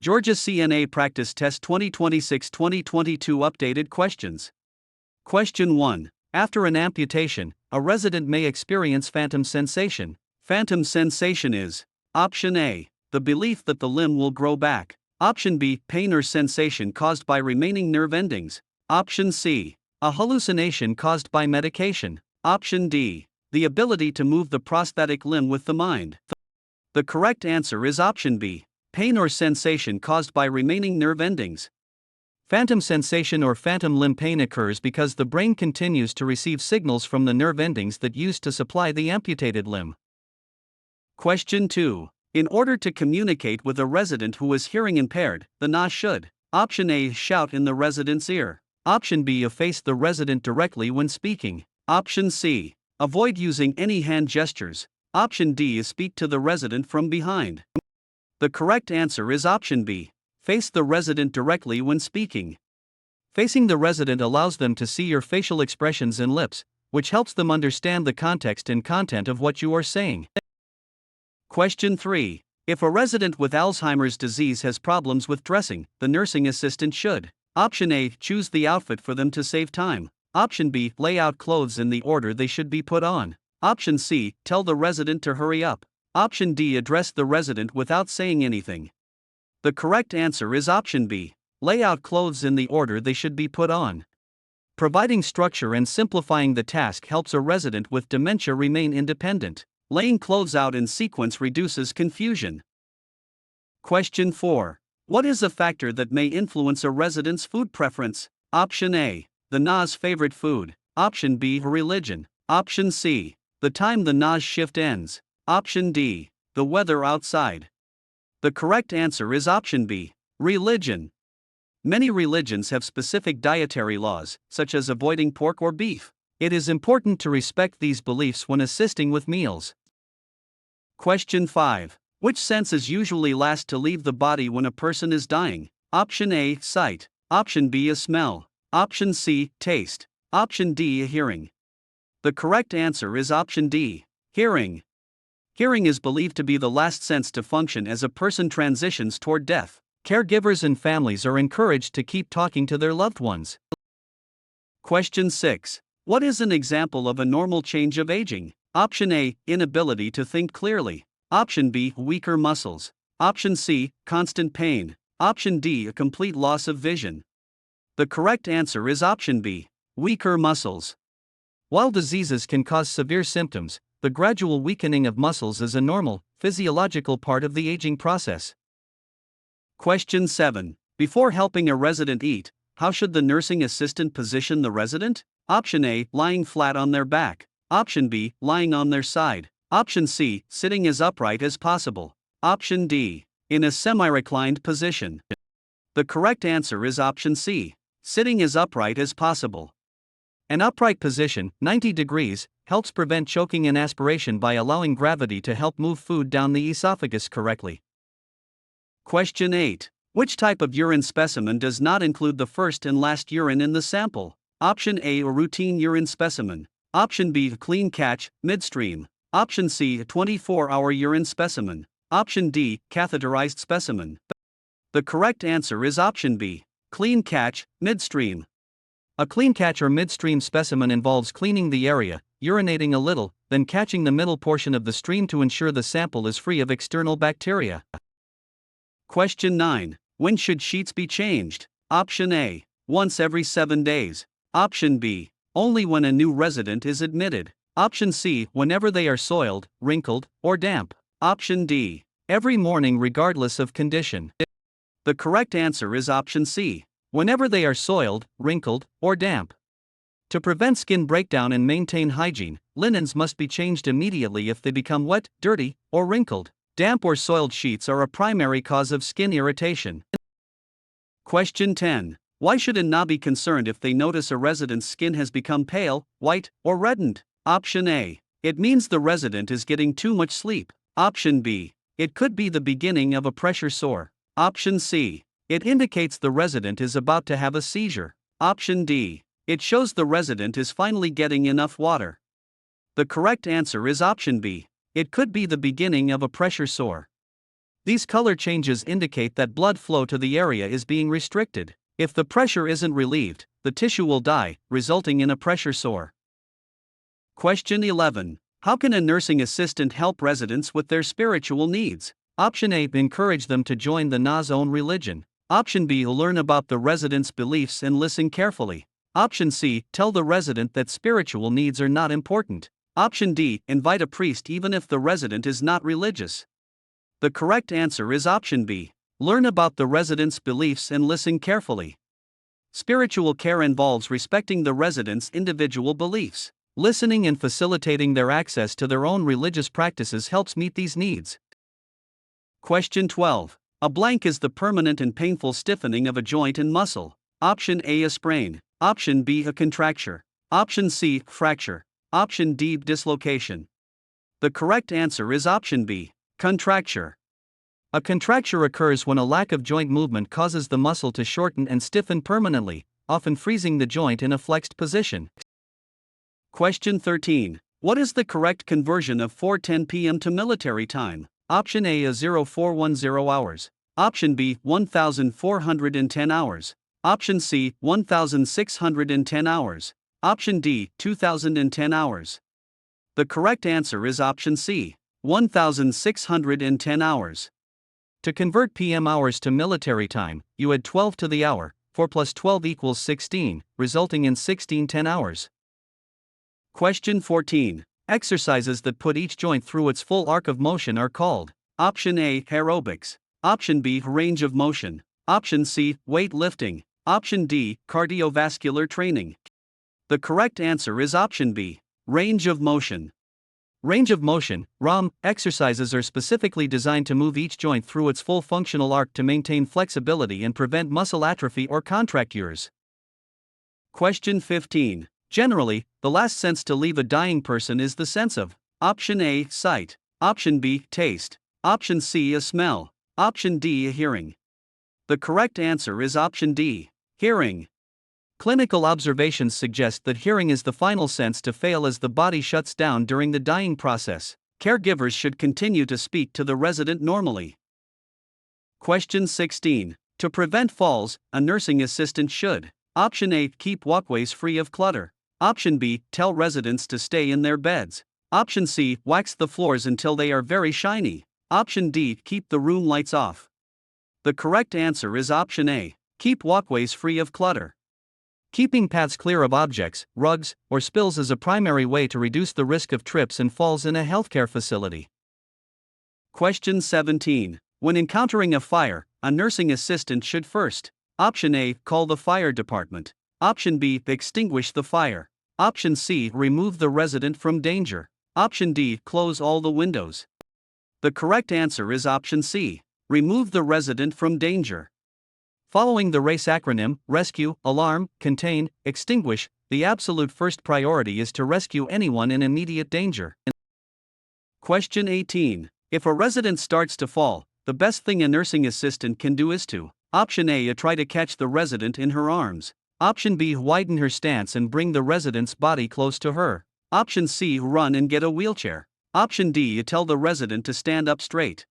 Georgia CNA Practice Test 2026-2022 Updated Questions. Question 1. After an amputation, a resident may experience phantom sensation. Phantom sensation is: Option A, the belief that the limb will grow back. Option B, pain or sensation caused by remaining nerve endings. Option C, a hallucination caused by medication. Option D, the ability to move the prosthetic limb with the mind. The correct answer is option B, pain or sensation caused by remaining nerve endings. Phantom sensation or phantom limb pain occurs because the brain continues to receive signals from the nerve endings that used to supply the amputated limb. Question 2. In order to communicate with a resident who is hearing impaired, the NA should: Option A, shout in the resident's ear. Option B, face the resident directly when speaking. Option C, avoid using any hand gestures. Option D, speak to the resident from behind. The correct answer is option B, face the resident directly when speaking. Facing the resident allows them to see your facial expressions and lips, which helps them understand the context and content of what you are saying. Question 3. If a resident with Alzheimer's disease has problems with dressing, the nursing assistant should: Option A, choose the outfit for them to save time. Option B, lay out clothes in the order they should be put on. Option C, tell the resident to hurry up. Option D, address the resident without saying anything. The correct answer is option B, lay out clothes in the order they should be put on. Providing structure and simplifying the task helps a resident with dementia remain independent. Laying clothes out in sequence reduces confusion. Question 4. What is a factor that may influence a resident's food preference? Option A, the NA's favorite food. Option B, religion. Option C, the time the NA's shift ends. Option D, the weather outside. The correct answer is option B, religion. Many religions have specific dietary laws, such as avoiding pork or beef. It is important to respect these beliefs when assisting with meals. Question 5. Which senses usually last to leave the body when a person is dying? Option A, sight. Option B, a smell. Option C, taste. Option D, a hearing. The correct answer is option D, hearing. Hearing is believed to be the last sense to function as a person transitions toward death. Caregivers and families are encouraged to keep talking to their loved ones. Question 6. What is an example of a normal change of aging? Option A, inability to think clearly. Option B, weaker muscles. Option C, constant pain. Option D, a complete loss of vision. The correct answer is option B, weaker muscles. While diseases can cause severe symptoms, the gradual weakening of muscles is a normal, physiological part of the aging process. Question 7. Before helping a resident eat, how should the nursing assistant position the resident? Option A, lying flat on their back. Option B, lying on their side. Option C, sitting as upright as possible. Option D, in a semi-reclined position. The correct answer is option C, sitting as upright as possible. An upright position, 90 degrees, helps prevent choking and aspiration by allowing gravity to help move food down the esophagus correctly. Question 8. Which type of urine specimen does not include the first and last urine in the sample? Option A, a routine urine specimen. Option B, a clean catch, midstream. Option C, a 24-hour urine specimen. Option D, catheterized specimen. The correct answer is option B, clean catch, midstream. A clean catch or midstream specimen involves cleaning the area, urinating a little, then catching the middle portion of the stream to ensure the sample is free of external bacteria. Question 9. When should sheets be changed? Option A, once every 7 days. Option B, only when a new resident is admitted. Option C, whenever they are soiled, wrinkled, or damp. Option D, every morning regardless of condition. The correct answer is option C, whenever they are soiled, wrinkled, or damp. To prevent skin breakdown and maintain hygiene, linens must be changed immediately if they become wet, dirty, or wrinkled. Damp or soiled sheets are a primary cause of skin irritation. Question 10. Why should a NA be concerned if they notice a resident's skin has become pale, white, or reddened? Option A, it means the resident is getting too much sleep. Option B, it could be the beginning of a pressure sore. Option C, it indicates the resident is about to have a seizure. Option D, it shows the resident is finally getting enough water. The correct answer is option B, it could be the beginning of a pressure sore. These color changes indicate that blood flow to the area is being restricted. If the pressure isn't relieved, the tissue will die, resulting in a pressure sore. Question 11. How can a nursing assistant help residents with their spiritual needs? Option A. Encourage them to join the NA's own religion. Option B. Learn about the resident's beliefs and listen carefully. Option C. Tell the resident that spiritual needs are not important. Option D. Invite a priest even if the resident is not religious. The correct answer is option B. Learn about the resident's beliefs and listen carefully. Spiritual care involves respecting the resident's individual beliefs. Listening and facilitating their access to their own religious practices helps meet these needs. Question 12. A blank is the permanent and painful stiffening of a joint and muscle. Option A. A sprain. Option B. A contracture. Option C. Fracture. Option D. Dislocation. The correct answer is option B. Contracture. A contracture occurs when a lack of joint movement causes the muscle to shorten and stiffen permanently, often freezing the joint in a flexed position. Question 13. What is the correct conversion of 4:10 p.m. to military time? Option A. 0410 hours. Option B. 1410 hours. Option C. 1610 hours. Option D. 2010 hours. The correct answer is option C. 1610 hours. To convert PM hours to military time, you add 12 to the hour. 4 plus 12 equals 16, resulting in 1610 hours. Question 14. Exercises that put each joint through its full arc of motion are called: Option A. Aerobics. Option B. Range of motion. Option C. Weight lifting. Option D. Cardiovascular training. The correct answer is option B. Range of motion. Range of motion (ROM) exercises are specifically designed to move each joint through its full functional arc to maintain flexibility and prevent muscle atrophy or contractures. Question 15. Generally, the last sense to leave a dying person is the sense of: Option A. Sight. Option B. Taste. Option C. A smell. Option D. A hearing. The correct answer is option D. Hearing. Clinical observations suggest that hearing is the final sense to fail as the body shuts down during the dying process. Caregivers should continue to speak to the resident normally. Question 16. To prevent falls, a nursing assistant should: Option A. Keep walkways free of clutter. Option B. Tell residents to stay in their beds. Option C. Wax the floors until they are very shiny. Option D. Keep the room lights off. The correct answer is option A. Keep walkways free of clutter. Keeping paths clear of objects, rugs, or spills is a primary way to reduce the risk of trips and falls in a healthcare facility. Question 17. When encountering a fire, a nursing assistant should first: Option A. Call the fire department. Option B. Extinguish the fire. Option C. Remove the resident from danger. Option D. Close all the windows. The correct answer is option C. Remove the resident from danger. Following the RACE acronym: rescue, alarm, contain, extinguish, the absolute first priority is to rescue anyone in immediate danger. Question 18. If a resident starts to fall, the best thing a nursing assistant can do is to: Option A. Try to catch the resident in her arms. Option B. Widen her stance and bring the resident's body close to her. Option C. Run and get a wheelchair. Option D. Tell the resident to stand up straight.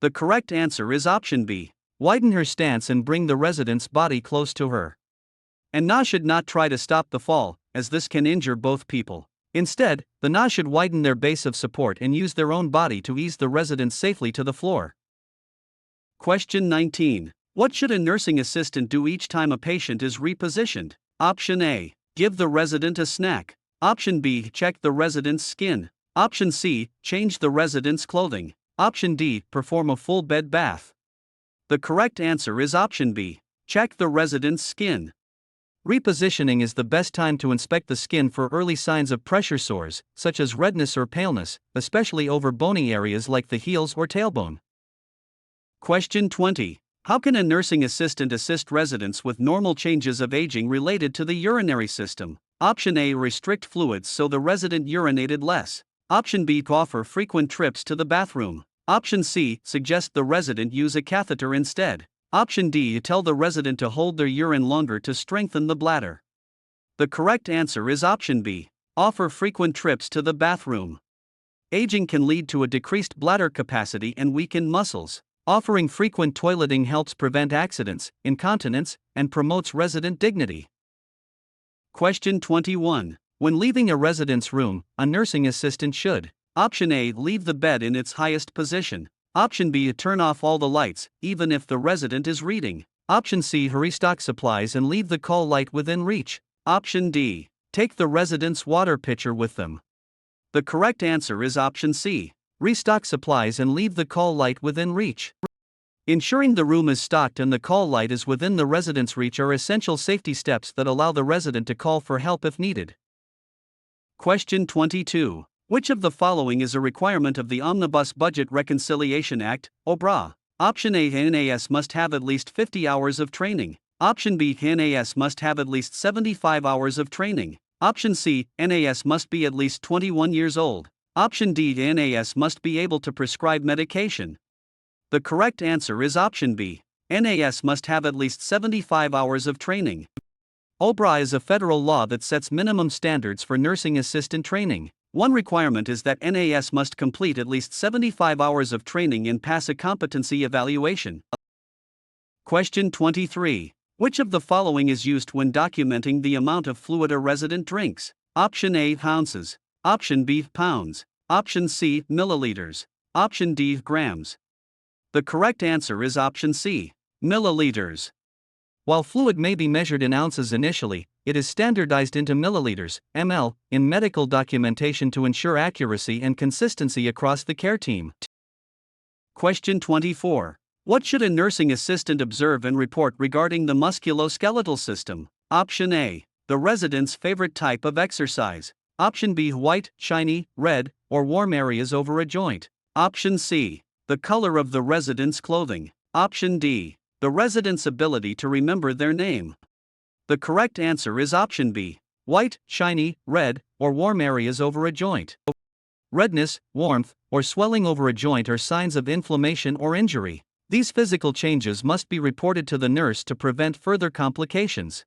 The correct answer is option B. Widen her stance and bring the resident's body close to her. And NA should not try to stop the fall, as this can injure both people. Instead, the NA should widen their base of support and use their own body to ease the resident safely to the floor. Question 19. What should a nursing assistant do each time a patient is repositioned? Option A. Give the resident a snack. Option B. Check the resident's skin. Option C. Change the resident's clothing. Option D. Perform a full bed bath. The correct answer is option B. Check the resident's skin. Repositioning is the best time to inspect the skin for early signs of pressure sores, such as redness or paleness, especially over bony areas like the heels or tailbone. Question 20. How can a nursing assistant assist residents with normal changes of aging related to the urinary system? Option A. Restrict fluids so the resident urinated less. Option B. Offer frequent trips to the bathroom. Option C. Suggest the resident use a catheter instead. Option D. Tell the resident to hold their urine longer to strengthen the bladder. The correct answer is option B. Offer frequent trips to the bathroom. Aging can lead to a decreased bladder capacity and weakened muscles. Offering frequent toileting helps prevent accidents, incontinence, and promotes resident dignity. Question 21. When leaving a resident's room, a nursing assistant should: Option A. Leave the bed in its highest position. Option B. Turn off all the lights, even if the resident is reading. Option C. Restock supplies and leave the call light within reach. Option D. Take the resident's water pitcher with them. The correct answer is option C. Restock supplies and leave the call light within reach. Ensuring the room is stocked and the call light is within the resident's reach are essential safety steps that allow the resident to call for help if needed. Question 22. Which of the following is a requirement of the Omnibus Budget Reconciliation Act, OBRA? Option A. NAS must have at least 50 hours of training. Option B. NAS must have at least 75 hours of training. Option C. NAS must be at least 21 years old. Option D. NAS must be able to prescribe medication. The correct answer is option B. NAS must have at least 75 hours of training. OBRA is a federal law that sets minimum standards for nursing assistant training. One requirement is that NAS must complete at least 75 hours of training and pass a competency evaluation. Question 23. Which of the following is used when documenting the amount of fluid a resident drinks? Option A. Ounces. Option B. Pounds. Option C. Milliliters. Option D. Grams. The correct answer is option C. Milliliters. While fluid may be measured in ounces initially, it is standardized into milliliters, ml, in medical documentation to ensure accuracy and consistency across the care team. Question 24. What should a nursing assistant observe and report regarding the musculoskeletal system? Option A. The resident's favorite type of exercise. Option B. White, shiny, red, or warm areas over a joint. Option C. The color of the resident's clothing. Option D. The resident's ability to remember their name. The correct answer is option B. White, shiny, red, or warm areas over a joint. Redness, warmth, or swelling over a joint are signs of inflammation or injury. These physical changes must be reported to the nurse to prevent further complications.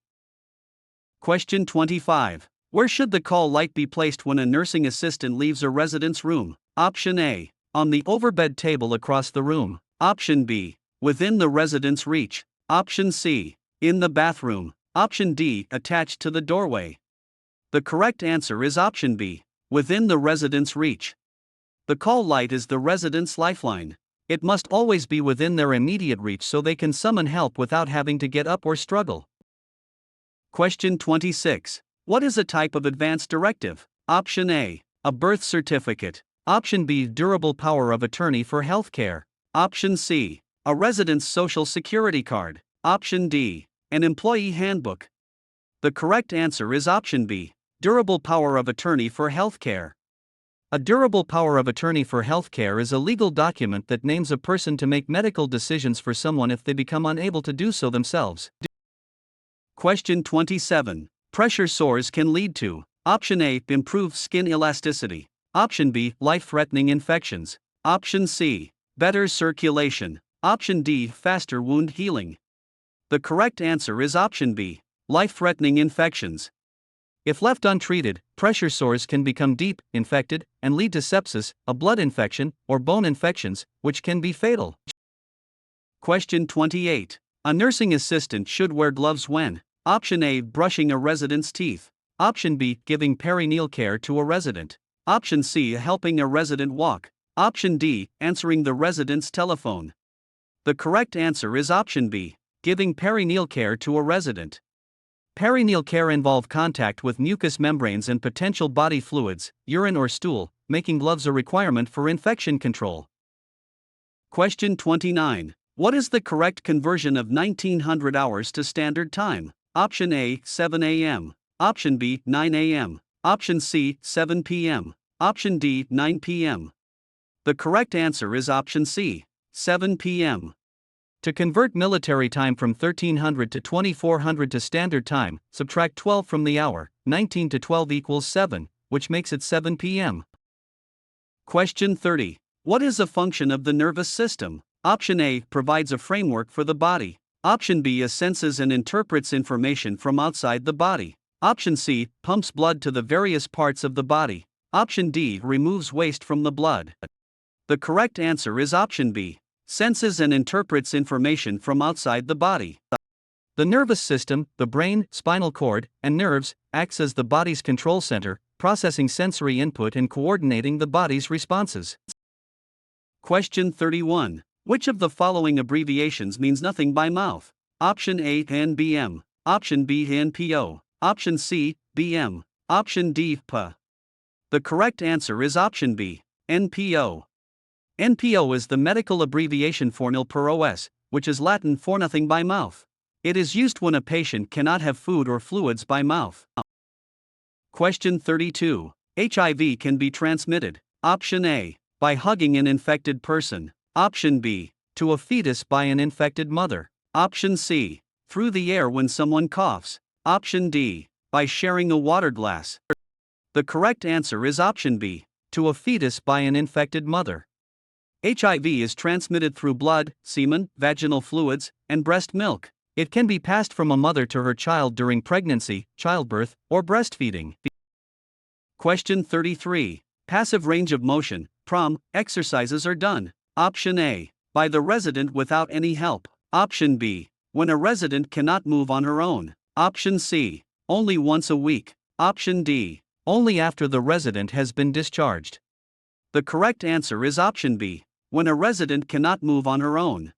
Question 25. Where should the call light be placed when a nursing assistant leaves a resident's room? Option A. On the overbed table across the room. Option B. Within the resident's reach. Option C. In the bathroom. Option D. Attached to the doorway. The correct answer is option B. Within the resident's reach. The call light is the resident's lifeline. It must always be within their immediate reach so they can summon help without having to get up or struggle. Question 26. What is a type of advance directive? Option A. A birth certificate. Option B. Durable power of attorney for healthcare. Option C. A resident's social security card. Option D. An employee handbook. The correct answer is option B. Durable power of attorney for healthcare. A durable power of attorney for healthcare is a legal document that names a person to make medical decisions for someone if they become unable to do so themselves. Question 27. Pressure sores can lead to: Option A. Improved skin elasticity. Option B. Life-threatening infections. Option C. Better circulation. Option D. Faster wound healing. The correct answer is option B. Life-threatening infections. If left untreated, pressure sores can become deep, infected, and lead to sepsis, a blood infection, or bone infections, which can be fatal. Question 28. A nursing assistant should wear gloves when: Option A. Brushing a resident's teeth. Option B. Giving perineal care to a resident. Option C. Helping a resident walk. Option D. Answering the resident's telephone. The correct answer is option B. Giving perineal care to a resident. Perineal care involve contact with mucous membranes and potential body fluids, urine or stool, making gloves a requirement for infection control. Question 29. What is the correct conversion of 1900 hours to standard time? Option A. 7 a.m. Option B. 9 a.m. Option C. 7 p.m. Option D. 9 p.m. The correct answer is option C. 7 p.m. To convert military time from 1300 to 2400 to standard time, subtract 12 from the hour. 19 to 12 equals 7, which makes it 7 p.m. Question 30. What is a function of the nervous system? Option A. Provides a framework for the body. Option B. Senses and interprets information from outside the body. Option C. Pumps blood to the various parts of the body. Option D. Removes waste from the blood. The correct answer is option B. senses and interprets information from outside the body. The nervous system, the brain, spinal cord, and nerves, acts as the body's control center, processing sensory input and coordinating the body's responses. Question 31. Which of the following abbreviations means nothing by mouth? Option A, NBM. Option B, NPO. Option C, BM. Option D, PA. The correct answer is option B, NPO. NPO is the medical abbreviation for nil per os, which is Latin for nothing by mouth. It is used when a patient cannot have food or fluids by mouth. Question 32. HIV can be transmitted. Option A, by hugging an infected person. Option B, to a fetus by an infected mother. Option C, through the air when someone coughs. Option D, by sharing a water glass. The correct answer is option B, to a fetus by an infected mother. HIV is transmitted through blood, semen, vaginal fluids, and breast milk. It can be passed from a mother to her child during pregnancy, childbirth, or breastfeeding. Question 33. Passive range of motion, PROM, exercises are done. Option A, by the resident without any help. Option B, when a resident cannot move on her own. Option C, only once a week. Option D, only after the resident has been discharged. The correct answer is option B, when a resident cannot move on her own.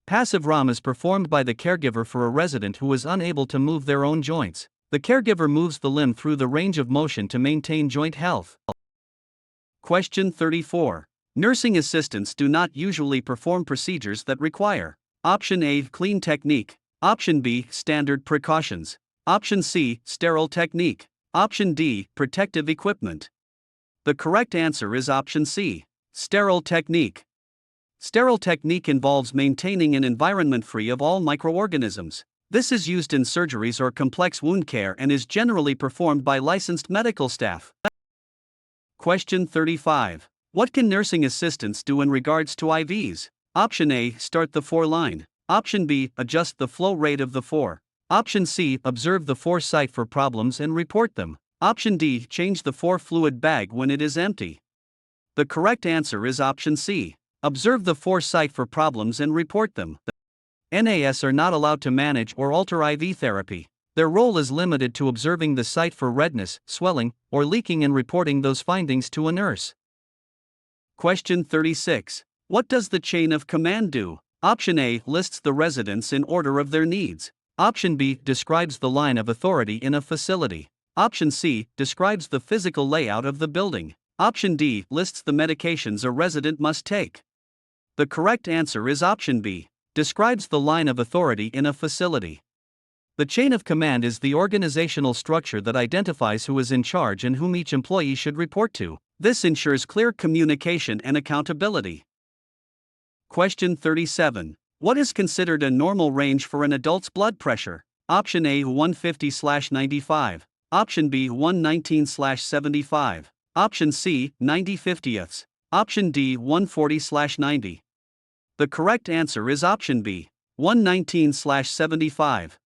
Passive ROM is performed by the caregiver for a resident who is unable to move their own joints. The caregiver moves the limb through the range of motion to maintain joint health. Question 34. Nursing assistants do not usually perform procedures that require Option A, clean technique. Option B, standard precautions. Option C, sterile technique. Option D, protective equipment. The correct answer is option C, sterile technique. Sterile technique involves maintaining an environment free of all microorganisms. This is used in surgeries or complex wound care and is generally performed by licensed medical staff. Question 35. What can nursing assistants do in regards to IVs? Option A, start the FOR line. Option B, adjust the flow rate of the FOR. Option C, observe the FOR site for problems and report them. Option D, change the FOR fluid bag when it is empty. The correct answer is option C, observe the FOR site for problems and report them. NAS are not allowed to manage or alter IV therapy. Their role is limited to observing the site for redness, swelling, or leaking and reporting those findings to a nurse. Question 36. What does the chain of command do? Option A, lists the residents in order of their needs. Option B, describes the line of authority in a facility. Option C, describes the physical layout of the building. Option D, lists the medications a resident must take. The correct answer is option B, describes the line of authority in a facility. The chain of command is the organizational structure that identifies who is in charge and whom each employee should report to. This ensures clear communication and accountability. Question 37. What is considered a normal range for an adult's blood pressure? Option A, 150/95. Option B, 119/75. Option C, 90/50ths. Option D, 140/90. The correct answer is option B, 119/75.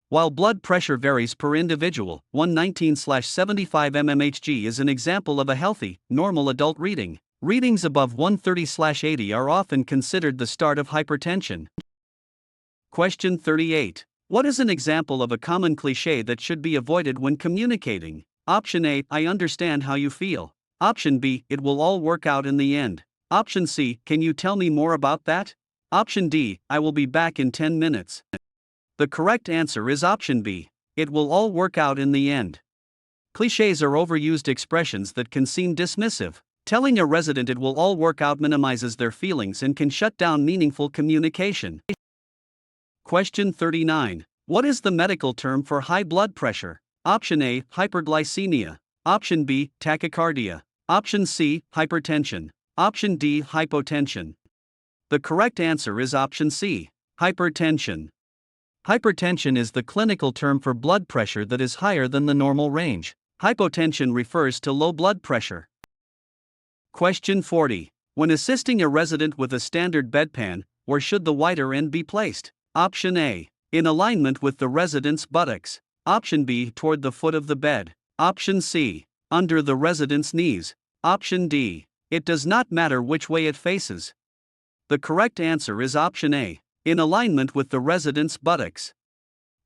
While blood pressure varies per individual, 119/75 mmHg is an example of a healthy, normal adult reading. Readings above 130/80 are often considered the start of hypertension. Question 38. What is an example of a common cliché that should be avoided when communicating? Option A, I understand how you feel. Option B, it will all work out in the end. Option C, can you tell me more about that? Option D, I will be back in 10 minutes. The correct answer is option B, it will all work out in the end. Clichés are overused expressions that can seem dismissive. Telling a resident it will all work out minimizes their feelings and can shut down meaningful communication. Question 39. What is the medical term for high blood pressure? Option A, hyperglycemia. Option B, tachycardia. Option C, hypertension. Option D, hypotension. The correct answer is option C, hypertension. Hypertension is the clinical term for blood pressure that is higher than the normal range. Hypotension refers to low blood pressure. Question 40. When assisting a resident with a standard bedpan, where should the wider end be placed? Option A, in alignment with the resident's buttocks. Option B, toward the foot of the bed. Option C, under the resident's knees. Option D, it does not matter which way it faces. The correct answer is option A, in alignment with the resident's buttocks.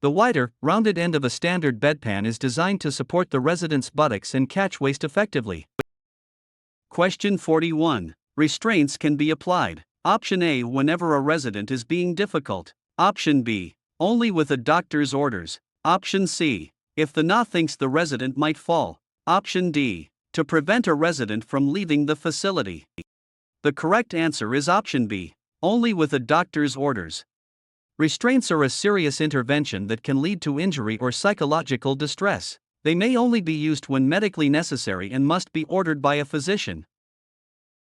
The wider, rounded end of a standard bedpan is designed to support the resident's buttocks and catch waste effectively. Question 41. Restraints can be applied. Option A, whenever a resident is being difficult. Option B, only with a doctor's orders. Option C, if the NA thinks the resident might fall. Option D, to prevent a resident from leaving the facility. The correct answer is option B, only with a doctor's orders. Restraints are a serious intervention that can lead to injury or psychological distress. They may only be used when medically necessary and must be ordered by a physician.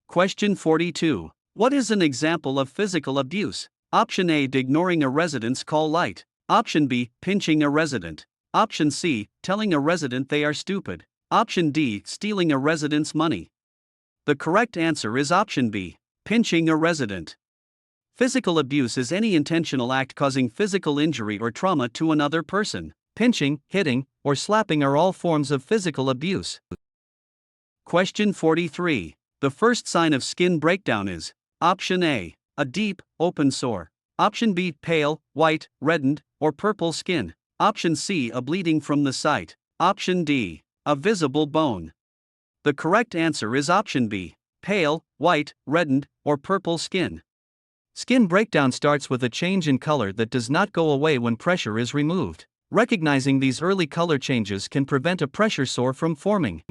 Question 42. What is an example of physical abuse? Option A, ignoring a resident's call light. Option B, pinching a resident. Option C, telling a resident they are stupid. Option D, stealing a resident's money. The correct answer is option B, pinching a resident. Physical abuse is any intentional act causing physical injury or trauma to another person. Pinching, hitting, or slapping are all forms of physical abuse. Question 43. The first sign of skin breakdown is: Option A, a deep, open sore. Option B, pale, white, reddened, or purple skin. Option C, a bleeding from the site. Option D, a visible bone. The correct answer is option B, pale, white, reddened, or purple skin. Skin breakdown starts with a change in color that does not go away when pressure is removed. Recognizing these early color changes can prevent a pressure sore from forming.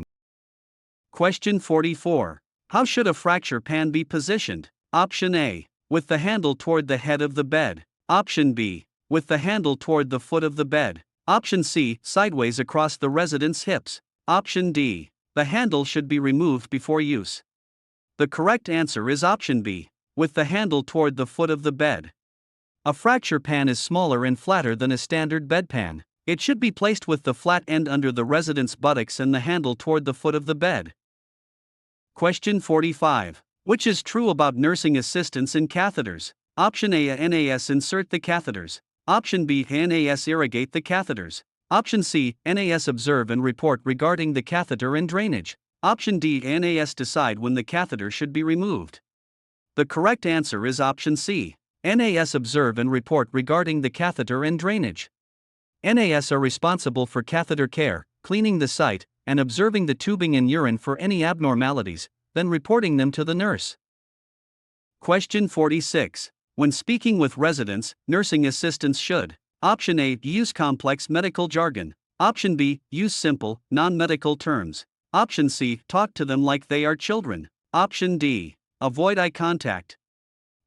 Question 44. How should a fracture pan be positioned? Option A, with the handle toward the head of the bed. Option B, with the handle toward the foot of the bed. Option C, sideways across the resident's hips. Option D, the handle should be removed before use. The correct answer is option B, with the handle toward the foot of the bed. A fracture pan is smaller and flatter than a standard bedpan. It should be placed with the flat end under the resident's buttocks and the handle toward the foot of the bed. Question 45. Which is true about nursing assistants in catheters? Option A, NAS insert the catheters. Option B, NAS irrigate the catheters. Option C, NAS observe and report regarding the catheter and drainage. Option D, NAS decide when the catheter should be removed. The correct answer is option C, NAS observe and report regarding the catheter and drainage. NAS are responsible for catheter care, cleaning the site, and observing the tubing and urine for any abnormalities, then reporting them to the nurse. Question 46. When speaking with residents, nursing assistants should: Option A, use complex medical jargon. Option B, use simple, non-medical terms. Option C, talk to them like they are children. Option D, avoid eye contact.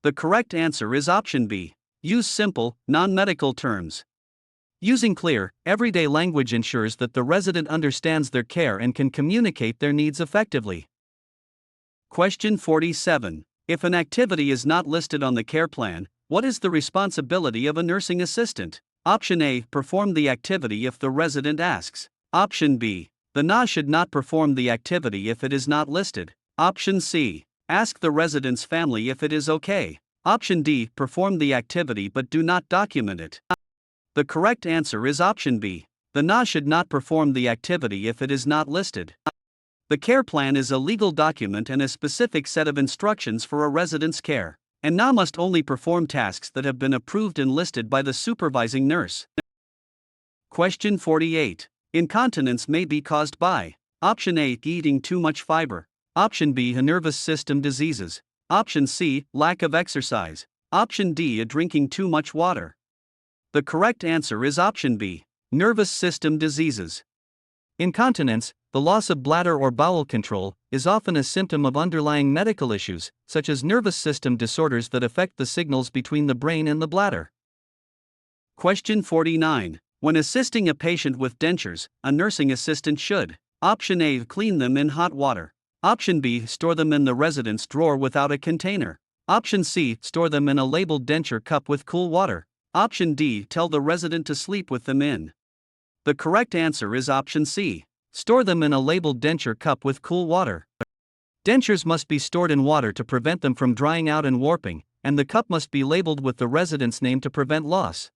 The correct answer is option B, use simple, non-medical terms. Using clear, everyday language ensures that the resident understands their care and can communicate their needs effectively. Question 47. If an activity is not listed on the care plan, what is the responsibility of a nursing assistant? Option A, perform the activity if the resident asks. Option B, the NA should not perform the activity if it is not listed. Option C, ask the resident's family if it is okay. Option D, perform the activity but do not document it. The correct answer is option B, the NA should not perform the activity if it is not listed. The care plan is a legal document and a specific set of instructions for a resident's care, and NA must only perform tasks that have been approved and listed by the supervising nurse. Question 48. Incontinence may be caused by: Option A, eating too much fiber. Option B, nervous system diseases. Option C, lack of exercise. Option D, drinking too much water. The correct answer is option B, nervous system diseases. Incontinence, the loss of bladder or bowel control, is often a symptom of underlying medical issues, such as nervous system disorders that affect the signals between the brain and the bladder. Question 49. When assisting a patient with dentures, a nursing assistant should: Option A, clean them in hot water. Option B, store them in the resident's drawer without a container. Option C, store them in a labeled denture cup with cool water. Option D, tell the resident to sleep with them in. The correct answer is option C, store them in a labeled denture cup with cool water. Dentures must be stored in water to prevent them from drying out and warping, and the cup must be labeled with the resident's name to prevent loss.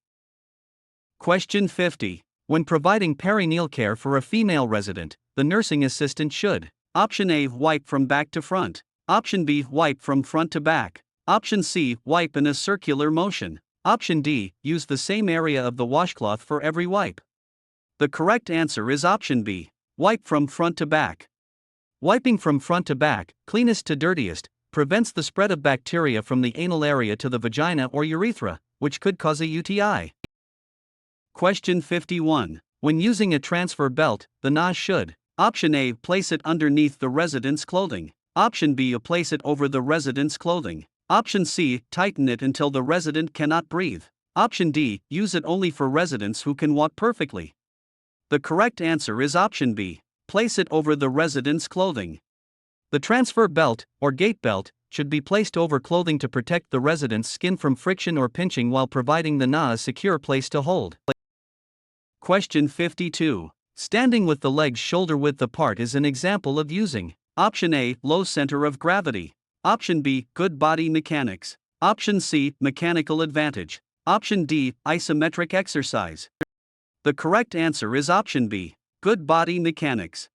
Question 50. When providing perineal care for a female resident, the nursing assistant should: Option A, wipe from back to front. Option B, wipe from front to back. Option C, wipe in a circular motion. Option D, use the same area of the washcloth for every wipe. The correct answer is option B, wipe from front to back. Wiping from front to back, cleanest to dirtiest, prevents the spread of bacteria from the anal area to the vagina or urethra, which could cause a UTI. Question 51. When using a transfer belt, the nurse should: Option A, place it underneath the resident's clothing. Option B, place it over the resident's clothing. Option C, tighten it until the resident cannot breathe. Option D, use it only for residents who can walk perfectly. The correct answer is option B, place it over the resident's clothing. The transfer belt, or gait belt, should be placed over clothing to protect the resident's skin from friction or pinching while providing the na a secure place to hold. Question 52. Standing with the legs shoulder-width apart is an example of using: Option A, low center of gravity. Option B, good body mechanics. Option C, mechanical advantage. Option D, isometric exercise. The correct answer is option B, good body mechanics.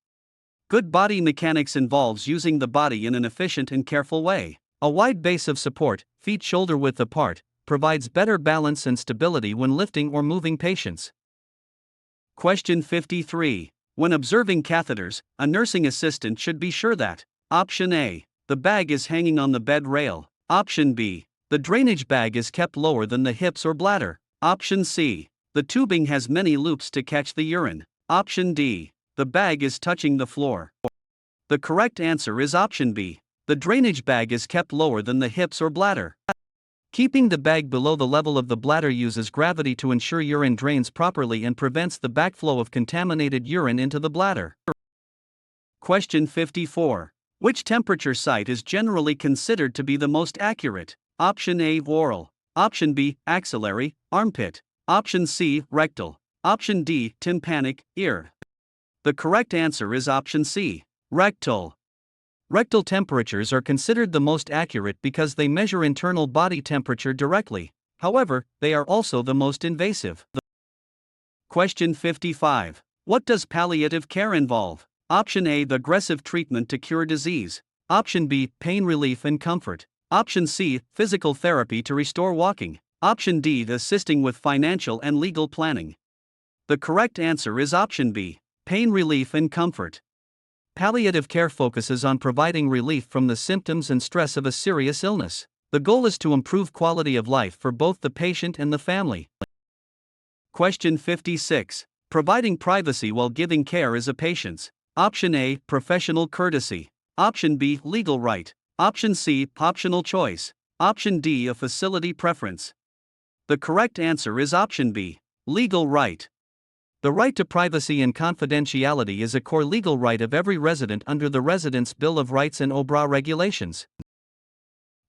Good body mechanics involves using the body in an efficient and careful way. A wide base of support, feet shoulder-width apart, provides better balance and stability when lifting or moving patients. Question 53. When observing catheters, a nursing assistant should be sure that: Option A, the bag is hanging on the bed rail. Option B, the drainage bag is kept lower than the hips or bladder. Option C, the tubing has many loops to catch the urine. Option D, the bag is touching the floor. The correct answer is option B, the drainage bag is kept lower than the hips or bladder. Keeping the bag below the level of the bladder uses gravity to ensure urine drains properly and prevents the backflow of contaminated urine into the bladder. Question 54. Which temperature site is generally considered to be the most accurate? Option A, oral. Option B, axillary, armpit. Option C, rectal. Option D, tympanic, ear. The correct answer is option C, rectal. Rectal temperatures are considered the most accurate because they measure internal body temperature directly. However, they are also the most invasive. Question 55. What does palliative care involve? Option A, the aggressive treatment to cure disease. Option B, pain relief and comfort. Option C, physical therapy to restore walking. Option D, assisting with financial and legal planning. The correct answer is option B, pain relief and comfort. Palliative care focuses on providing relief from the symptoms and stress of a serious illness. The goal is to improve quality of life for both the patient and the family. Question 56. Providing privacy while giving care is a patient's: Option A, professional courtesy. Option B, legal right. Option C, optional choice. Option D, a facility preference. The correct answer is option B, legal right. The right to privacy and confidentiality is a core legal right of every resident under the Residents' Bill of Rights and OBRA regulations.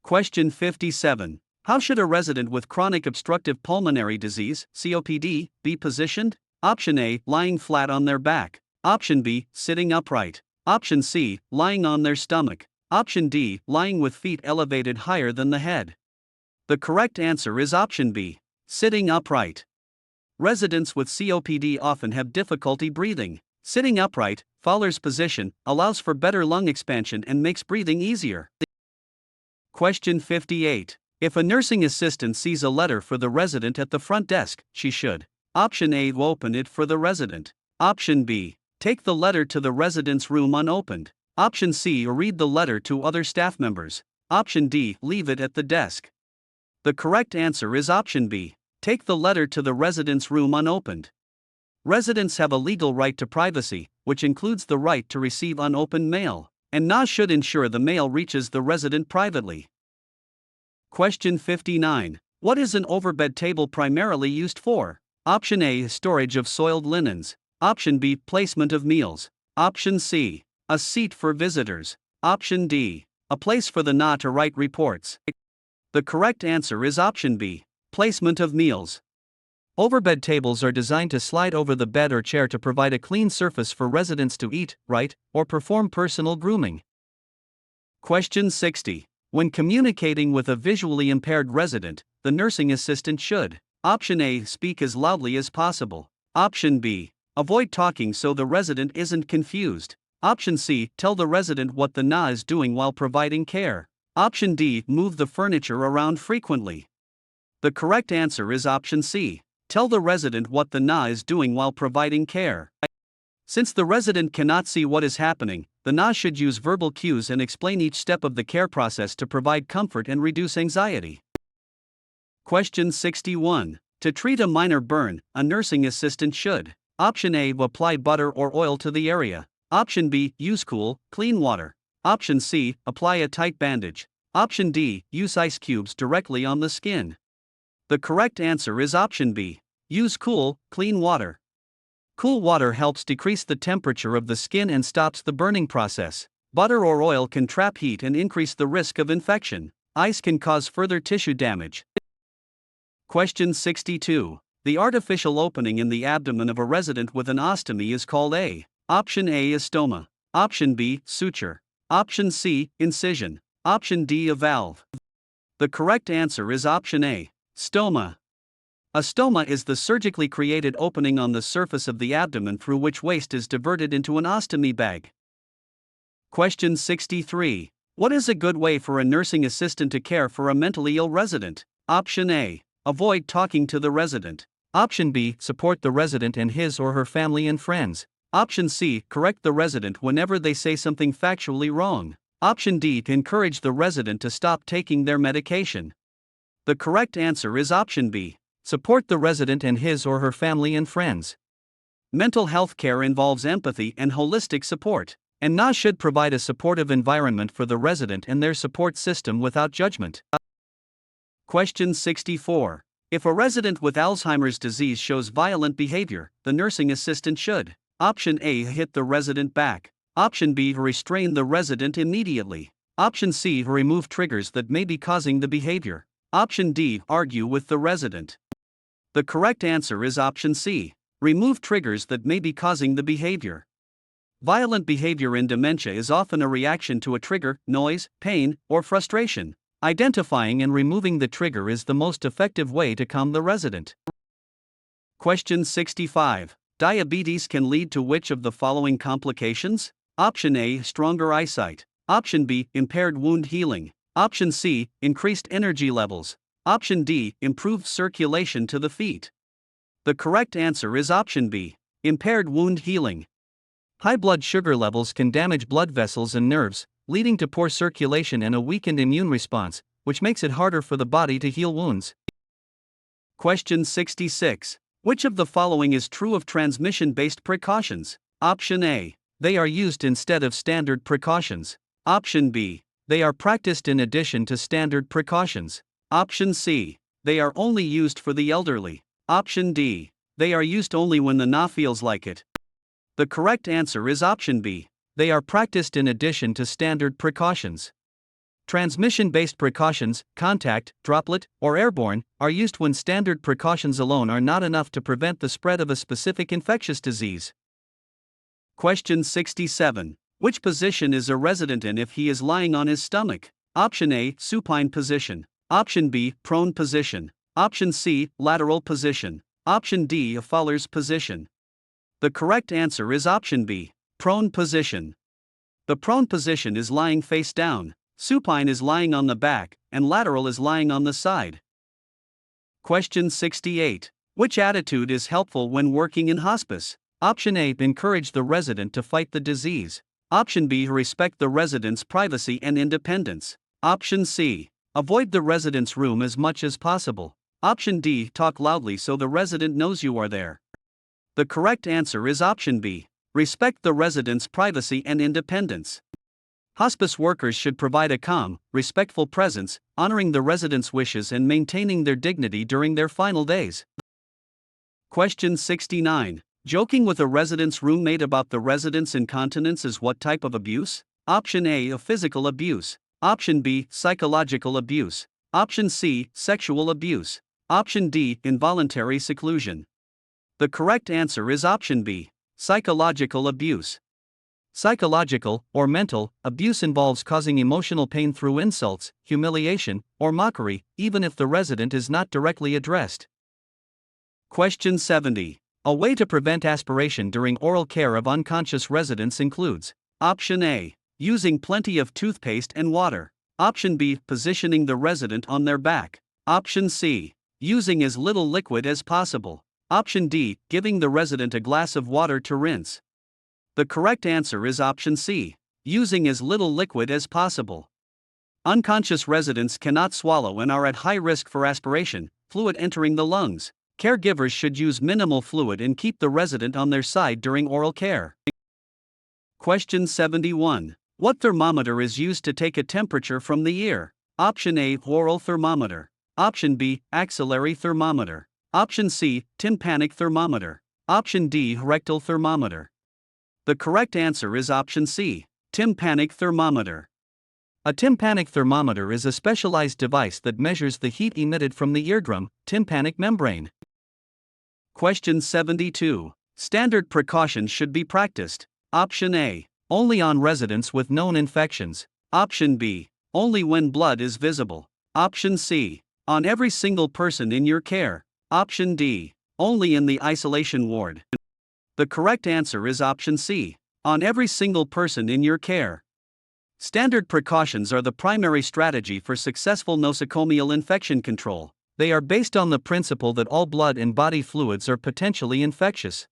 Question 57. How should a resident with chronic obstructive pulmonary disease, COPD, be positioned? Option A, lying flat on their back. Option B, sitting upright. Option C, lying on their stomach. Option D, lying with feet elevated higher than the head. The correct answer is option B, sitting upright. Residents with COPD often have difficulty breathing. Sitting upright, Fowler's position, allows for better lung expansion and makes breathing easier. Question 58. If a nursing assistant sees a letter for the resident at the front desk, she should: Option A, open it for the resident. Option B, take the letter to the resident's room unopened. Option C, read the letter to other staff members. Option D, leave it at the desk. The correct answer is option B, take the letter to the resident's room unopened. Residents have a legal right to privacy, which includes the right to receive unopened mail, and NAS should ensure the mail reaches the resident privately. Question 59. What is an overbed table primarily used for? Option A, storage of soiled linens. Option B, placement of meals. Option C, a seat for visitors. Option D, a place for the NA to write reports. The correct answer is option B, placement of meals. Overbed tables are designed to slide over the bed or chair to provide a clean surface for residents to eat, write, or perform personal grooming. Question 60. When communicating with a visually impaired resident, the nursing assistant should: Option A, speak as loudly as possible. Option B, avoid talking so the resident isn't confused. Option C, tell the resident what the NA is doing while providing care. Option D. Move the furniture around frequently. The correct answer is option C. Tell the resident what the NA is doing while providing care. Since the resident cannot see what is happening, the NA should use verbal cues and explain each step of the care process to provide comfort and reduce anxiety. Question 61. To treat a minor burn, a nursing assistant should: Option A. Apply butter or oil to the area. Option B. Use cool, clean water. Option C. Apply a tight bandage. Option D. Use ice cubes directly on the skin. The correct answer is option B. Use cool, clean water. Cool water helps decrease the temperature of the skin and stops the burning process. Butter or oil can trap heat and increase the risk of infection. Ice can cause further tissue damage. Question 62. The artificial opening in the abdomen of a resident with an ostomy is called a: Option A. A stoma. Option B. Suture. Option C. Incision. Option D. A valve. The correct answer is option A. Stoma. A stoma is the surgically created opening on the surface of the abdomen through which waste is diverted into an ostomy bag. Question 63. What is a good way for a nursing assistant to care for a mentally ill resident? Option A. Avoid talking to the resident. Option B. Support the resident and his or her family and friends. Option C. Correct the resident whenever they say something factually wrong. Option D. Encourage the resident to stop taking their medication. The correct answer is option B. Support the resident and his or her family and friends. Mental health care involves empathy and holistic support, and NA should provide a supportive environment for the resident and their support system without judgment. Question 64. If a resident with Alzheimer's disease shows violent behavior, the nursing assistant should: Option A. Hit the resident back. Option B. Restrain the resident immediately. Option C. Remove triggers that may be causing the behavior. Option D. Argue with the resident. The correct answer is option C. Remove triggers that may be causing the behavior. Violent behavior in dementia is often a reaction to a trigger, noise, pain, or frustration. Identifying and removing the trigger is the most effective way to calm the resident. Question 65. Diabetes can lead to which of the following complications? Option A. Stronger eyesight. Option B. Impaired wound healing. Option C. Increased energy levels. Option D. Improved circulation to the feet. The correct answer is option B. Impaired wound healing. High blood sugar levels can damage blood vessels and nerves, leading to poor circulation and a weakened immune response, which makes it harder for the body to heal wounds. Question 66. Which of the following is true of transmission-based precautions? Option A. They are used instead of standard precautions. Option B. They are practiced in addition to standard precautions. Option C. They are only used for the elderly. Option D. They are used only when the NA feels like it. The correct answer is option B. They are practiced in addition to standard precautions. Transmission-based precautions, contact, droplet, or airborne, are used when standard precautions alone are not enough to prevent the spread of a specific infectious disease. Question 67. Which position is a resident in if he is lying on his stomach? Option A. Supine position. Option B. Prone position. Option C. Lateral position. Option D. A Fowler's position. The correct answer is option B. Prone position. The prone position is lying face down. Supine is lying on the back, and lateral is lying on the side. Question 68. Which attitude is helpful when working in hospice? Option A. Encourage the resident to fight the disease. Option B. Respect the resident's privacy and independence. Option C. Avoid the resident's room as much as possible. Option D. Talk loudly so the resident knows you are there. The correct answer is option B. Respect the resident's privacy and independence. Hospice workers should provide a calm, respectful presence, honoring the residents' wishes and maintaining their dignity during their final days. Question 69. Joking with a resident's roommate about the resident's incontinence is what type of abuse? Option A. A physical abuse. Option B. Psychological abuse. Option C. Sexual abuse. Option D. Involuntary seclusion. The correct answer is option B. Psychological abuse. Psychological, or mental, abuse involves causing emotional pain through insults, humiliation, or mockery, even if the resident is not directly addressed. Question 70. A way to prevent aspiration during oral care of unconscious residents includes: Option A. Using plenty of toothpaste and water. Option B, positioning the resident on their back. Option C, using as little liquid as possible. Option D, giving the resident a glass of water to rinse. The correct answer is option C, using as little liquid as possible. Unconscious residents cannot swallow and are at high risk for aspiration, fluid entering the lungs. Caregivers should use minimal fluid and keep the resident on their side during oral care. Question 71. What thermometer is used to take a temperature from the ear? Option A, oral thermometer. Option B, axillary thermometer. Option C, tympanic thermometer. Option D, rectal thermometer. The correct answer is option C, tympanic thermometer. A tympanic thermometer is a specialized device that measures the heat emitted from the eardrum, tympanic membrane. Question 72. Standard precautions should be practiced. Option A, only on residents with known infections. Option B, only when blood is visible. Option C, on every single person in your care. Option D, only in the isolation ward. The correct answer is option C, on every single person in your care. Standard precautions are the primary strategy for successful nosocomial infection control. They are based on the principle that all blood and body fluids are potentially infectious.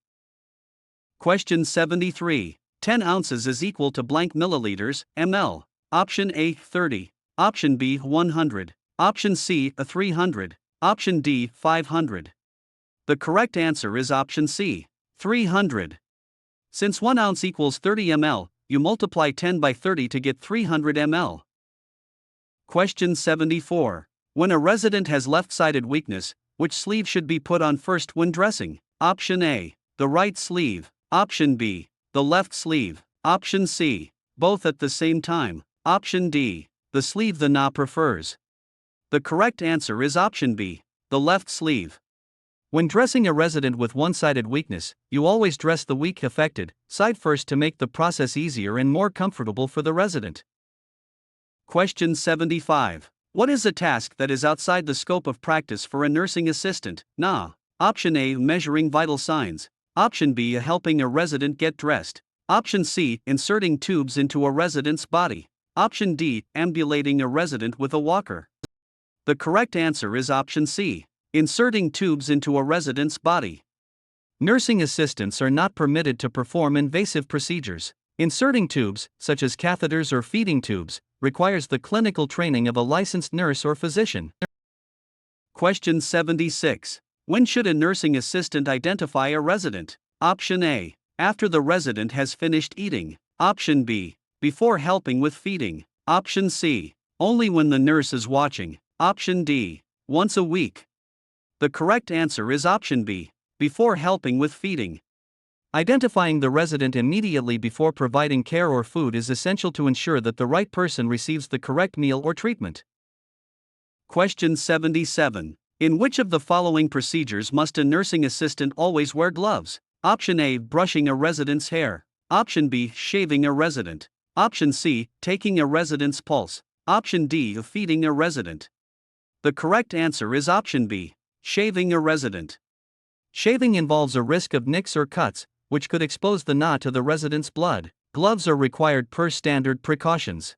Question 73. 10 ounces is equal to blank milliliters, ml. Option A, 30. Option B, 100. Option C, 300. Option D, 500. The correct answer is option C, 300. Since 1 ounce equals 30 ml, you multiply 10 by 30 to get 300 ml. Question 74. When a resident has left-sided weakness, which sleeve should be put on first when dressing? Option A, the right sleeve. Option B, the left sleeve. Option C, both at the same time. Option D, the sleeve the NA prefers. The correct answer is option B, the left sleeve. When dressing a resident with one-sided weakness, you always dress the weak affected side first to make the process easier and more comfortable for the resident. Question 75. What is a task that is outside the scope of practice for a nursing assistant? NA. Option A, measuring vital signs. Option B, helping a resident get dressed. Option C, inserting tubes into a resident's body. Option D, ambulating a resident with a walker. The correct answer is option C, inserting tubes into a resident's body. Nursing assistants are not permitted to perform invasive procedures. Inserting tubes, such as catheters or feeding tubes, requires the clinical training of a licensed nurse or physician. Question 76. When should a nursing assistant identify a resident? Option A, after the resident has finished eating. Option B, before helping with feeding. Option C, only when the nurse is watching. Option D, once a week. The correct answer is option B, before helping with feeding. Identifying the resident immediately before providing care or food is essential to ensure that the right person receives the correct meal or treatment. Question 77. In which of the following procedures must a nursing assistant always wear gloves? Option A, brushing a resident's hair. Option B, shaving a resident. Option C, taking a resident's pulse. Option D, feeding a resident. The correct answer is option B, shaving a resident. Shaving involves a risk of nicks or cuts, which could expose the NA to the resident's blood. Gloves are required per standard precautions.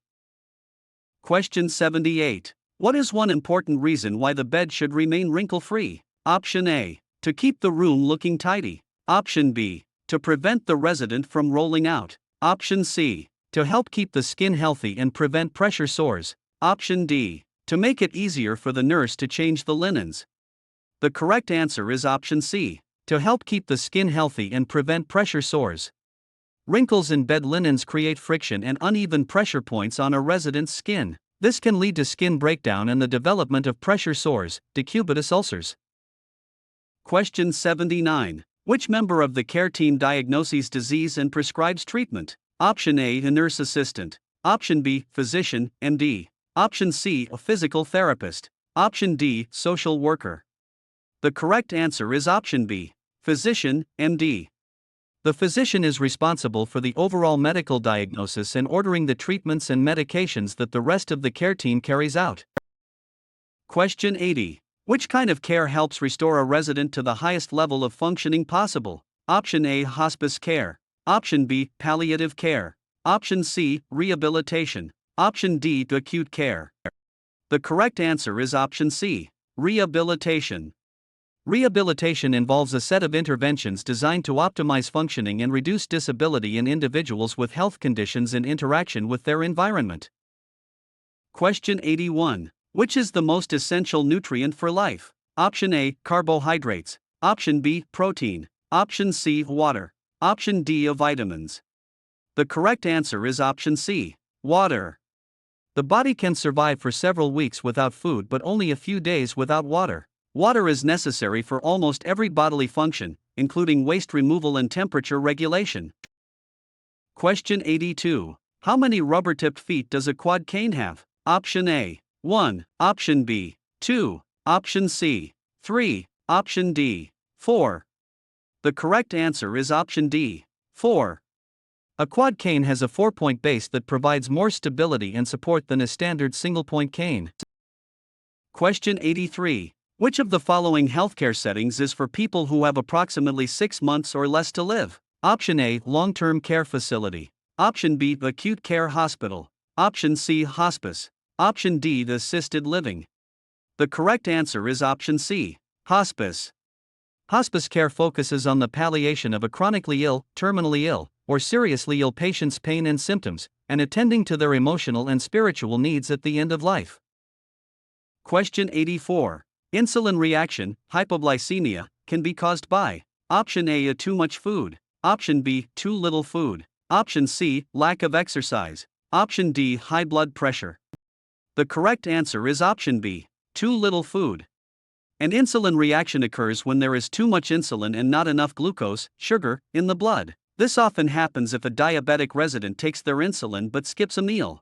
Question 78. What is one important reason why the bed should remain wrinkle-free? Option A, to keep the room looking tidy. Option B, to prevent the resident from rolling out. Option C, to help keep the skin healthy and prevent pressure sores. Option D, to make it easier for the nurse to change the linens. The correct answer is option C, to help keep the skin healthy and prevent pressure sores. Wrinkles in bed linens create friction and uneven pressure points on a resident's skin. This can lead to skin breakdown and the development of pressure sores, decubitus ulcers. Question 79. Which member of the care team diagnoses disease and prescribes treatment? Option A, a nurse assistant. Option B, physician, MD. Option C, a physical therapist. Option D, social worker. The correct answer is option B, physician, MD. The physician is responsible for the overall medical diagnosis and ordering the treatments and medications that the rest of the care team carries out. Question 80. Which kind of care helps restore a resident to the highest level of functioning possible? Option A, hospice care. Option B, palliative care. Option C, rehabilitation. Option D, acute care. The correct answer is option C, rehabilitation. Rehabilitation involves a set of interventions designed to optimize functioning and reduce disability in individuals with health conditions in interaction with their environment. Question 81. Which is the most essential nutrient for life? Option A, carbohydrates. Option B, protein. Option C, water. Option D, vitamins. The correct answer is option C, water. The body can survive for several weeks without food but only a few days without water. Water is necessary for almost every bodily function, including waste removal and temperature regulation. Question 82. How many rubber-tipped feet does a quad cane have? Option A, 1. Option B, 2. Option C, 3. Option D, 4. The correct answer is option D, 4. A quad cane has a 4-point base that provides more stability and support than a standard single-point cane. Question 83. Which of the following healthcare settings is for people who have approximately 6 months or less to live? Option A, long-term care facility. Option B, acute care hospital. Option C, hospice. Option D, assisted living. The correct answer is option C, hospice. Hospice care focuses on the palliation of a chronically ill, terminally ill, or seriously ill patient's pain and symptoms, and attending to their emotional and spiritual needs at the end of life. Question 84. Insulin reaction, hypoglycemia, can be caused by option A, too much food. Option B, too little food. Option C, lack of exercise. Option D, high blood pressure. The correct answer is option B, too little food. An insulin reaction occurs when there is too much insulin and not enough glucose, sugar, in the blood. This often happens if a diabetic resident takes their insulin but skips a meal.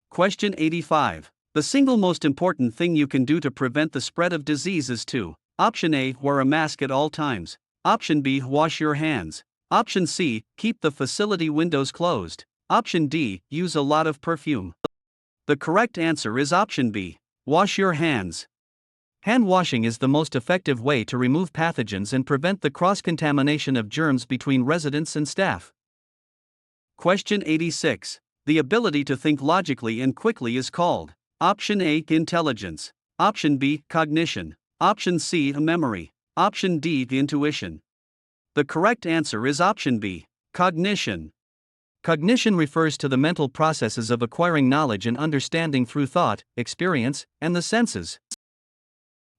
Question 85. The single most important thing you can do to prevent the spread of disease is to option A, wear a mask at all times. Option B, wash your hands. Option C, keep the facility windows closed. Option D, use a lot of perfume. The correct answer is option B, wash your hands. Hand washing is the most effective way to remove pathogens and prevent the cross-contamination of germs between residents and staff. Question 86. The ability to think logically and quickly is called option A, intelligence. Option B, cognition. Option C, memory. Option D, intuition. The correct answer is option B, cognition. Cognition refers to the mental processes of acquiring knowledge and understanding through thought, experience, and the senses.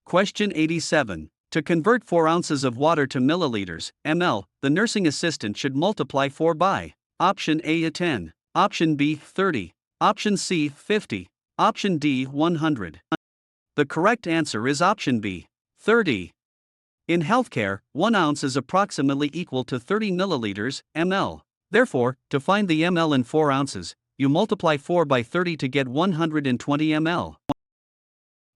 Question 87. To convert 4 ounces of water to milliliters, ml, the nursing assistant should multiply 4 by option A, 10. Option B, 30. Option C, 50. Option D, 100. The correct answer is option B, 30. In healthcare, 1 ounce is approximately equal to 30 milliliters, ml. Therefore, to find the ml in 4 ounces, you multiply 4 by 30 to get 120 ml.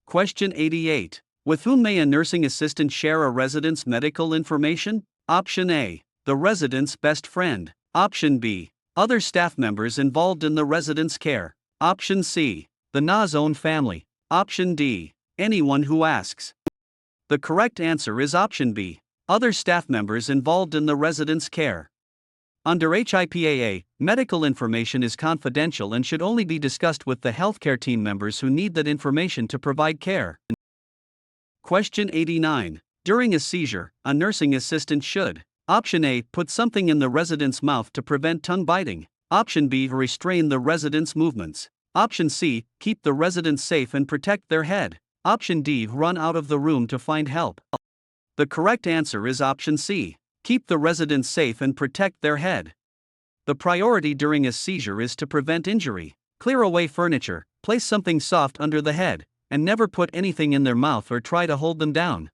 Question 88. With whom may a nursing assistant share a resident's medical information? Option A, the resident's best friend. Option B, other staff members involved in the resident's care. Option C, the NA's own family. Option D, anyone who asks. The correct answer is option B, other staff members involved in the resident's care. Under HIPAA, medical information is confidential and should only be discussed with the healthcare team members who need that information to provide care. Question 89. During a seizure, a nursing assistant should option A, put something in the resident's mouth to prevent tongue biting. Option B, restrain the resident's movements. Option C, keep the resident safe and protect their head. Option D, run out of the room to find help. The correct answer is option C, keep the resident safe and protect their head. The priority during a seizure is to prevent injury. Clear away furniture, place something soft under the head, and never put anything in their mouth or try to hold them down.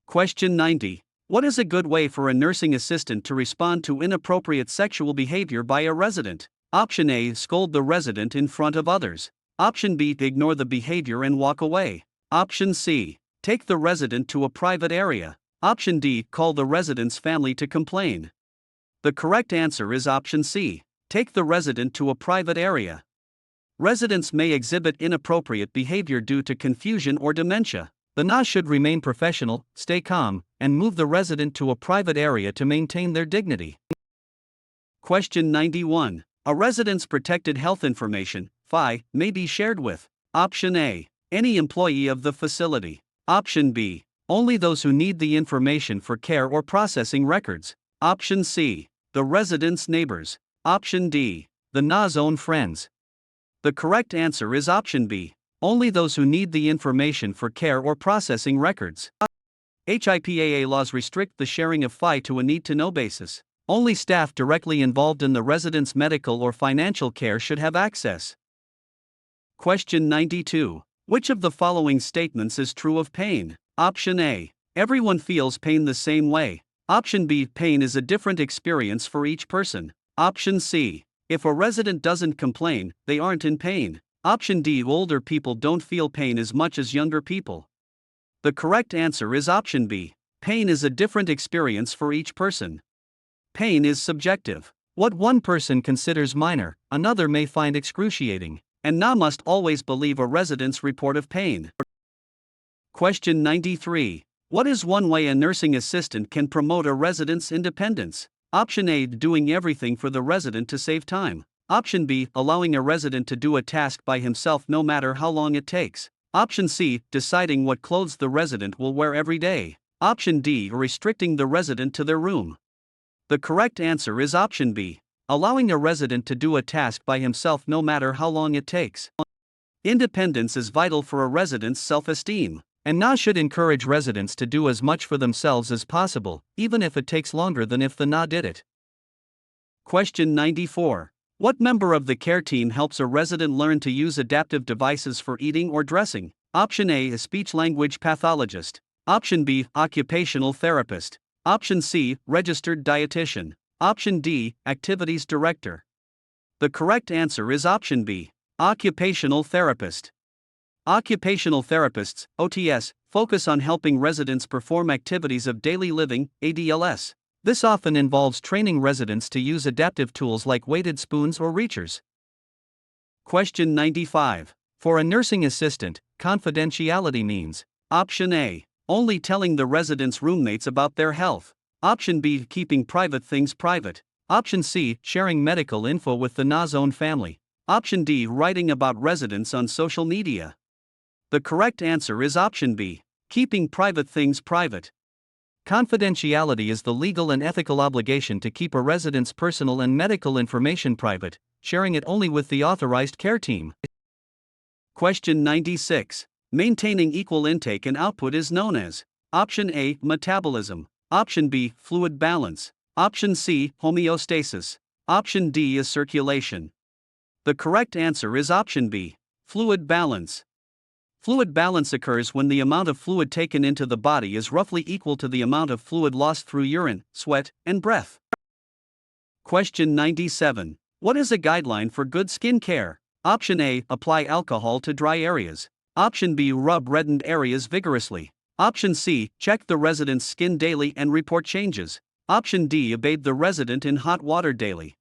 Question 90. What is a good way for a nursing assistant to respond to inappropriate sexual behavior by a resident? Option A, scold the resident in front of others. Option B, ignore the behavior and walk away. Option C, take the resident to a private area. Option D, call the resident's family to complain. The correct answer is option C, take the resident to a private area. Residents may exhibit inappropriate behavior due to confusion or dementia. The NA should remain professional, stay calm, and move the resident to a private area to maintain their dignity. Question 91. A resident's protected health information, FI, may be shared with Option A. Any employee of the facility. Option B. Only those who need the information for care or processing records. Option C. The resident's neighbors. Option D. The NA's own friends. The correct answer is Option B. Only those who need the information for care or processing records. HIPAA laws restrict the sharing of FI to a need-to-know basis. Only staff directly involved in the resident's medical or financial care should have access. Question 92. Which of the following statements is true of pain? Option A. Everyone feels pain the same way. Option B. Pain is a different experience for each person. Option C. If a resident doesn't complain, they aren't in pain. Option D. Older people don't feel pain as much as younger people. The correct answer is Option B. Pain is a different experience for each person. Pain is subjective. What one person considers minor, another may find excruciating, and NA must always believe a resident's report of pain. Question 93. What is one way a nursing assistant can promote a resident's independence? Option A. Doing everything for the resident to save time. Option B. Allowing a resident to do a task by himself no matter how long it takes. Option C. Deciding what clothes the resident will wear every day. Option D. Restricting the resident to their room. The correct answer is Option B. Allowing a resident to do a task by himself no matter how long it takes. Independence is vital for a resident's self-esteem, and NA should encourage residents to do as much for themselves as possible, even if it takes longer than if the NA did it. Question 94. What member of the care team helps a resident learn to use adaptive devices for eating or dressing? Option A. A speech-language pathologist. Option B. Occupational therapist. Option C. Registered dietitian. Option D. Activities director. The correct answer is Option B. Occupational therapist. Occupational therapists, OTS, focus on helping residents perform activities of daily living, ADLS. This often involves training residents to use adaptive tools like weighted spoons or reachers. Question 95. For a nursing assistant, confidentiality means Option A. Only telling the resident's roommates about their health. Option B. Keeping private things private. Option C. Sharing medical info with the NA's own family. Option D. Writing about residents on social media. The correct answer is Option B. Keeping private things private. Confidentiality is the legal and ethical obligation to keep a resident's personal and medical information private, sharing it only with the authorized care team. Question 96. Maintaining equal intake and output is known as Option A. Metabolism. Option B. Fluid balance. Option C. Homeostasis. Option D is circulation. The correct answer is Option B. Fluid balance. Fluid balance occurs when the amount of fluid taken into the body is roughly equal to the amount of fluid lost through urine, sweat, and breath. Question 97. What is a guideline for good skin care? Option A. Apply alcohol to dry areas. Option B. Rub reddened areas vigorously. Option C. Check the resident's skin daily and report changes. Option D. Bathe the resident in hot water daily.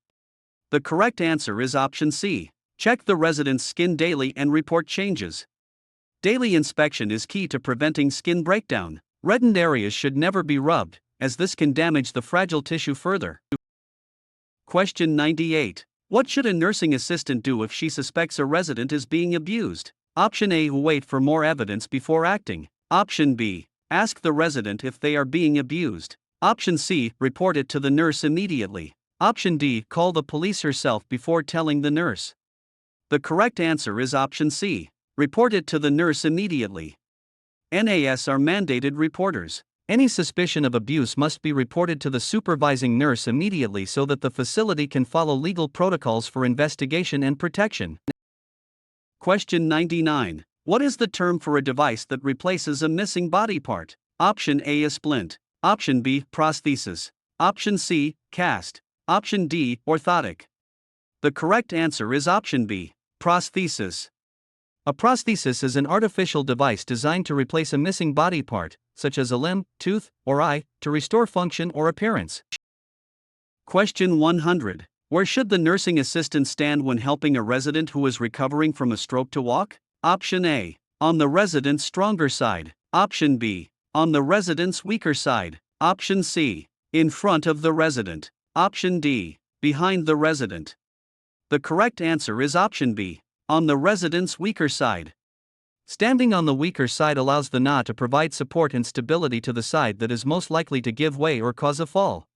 The correct answer is Option C. Check the resident's skin daily and report changes. Daily inspection is key to preventing skin breakdown. Reddened areas should never be rubbed, as this can damage the fragile tissue further. Question 98. What should a nursing assistant do if she suspects a resident is being abused? Option A. Wait for more evidence before acting. Option B. Ask the resident if they are being abused. Option C. Report it to the nurse immediately. Option D. Call the police herself before telling the nurse. The correct answer is Option C. Report it to the nurse immediately. NAS are mandated reporters. Any suspicion of abuse must be reported to the supervising nurse immediately so that the facility can follow legal protocols for investigation and protection. Question 99. What is the term for a device that replaces a missing body part? Option A. A splint. Option B. Prosthesis. Option C. Cast. Option D. Orthotic. The correct answer is Option B. Prosthesis. A prosthesis is an artificial device designed to replace a missing body part, such as a limb, tooth, or eye, to restore function or appearance. Question 100. Where should the nursing assistant stand when helping a resident who is recovering from a stroke to walk? Option A. On the resident's stronger side. Option B. On the resident's weaker side. Option C. In front of the resident. Option D. Behind the resident. The correct answer is option B, on the resident's weaker side. Standing on the weaker side allows the knot to provide support and stability to the side that is most likely to give way or cause a fall.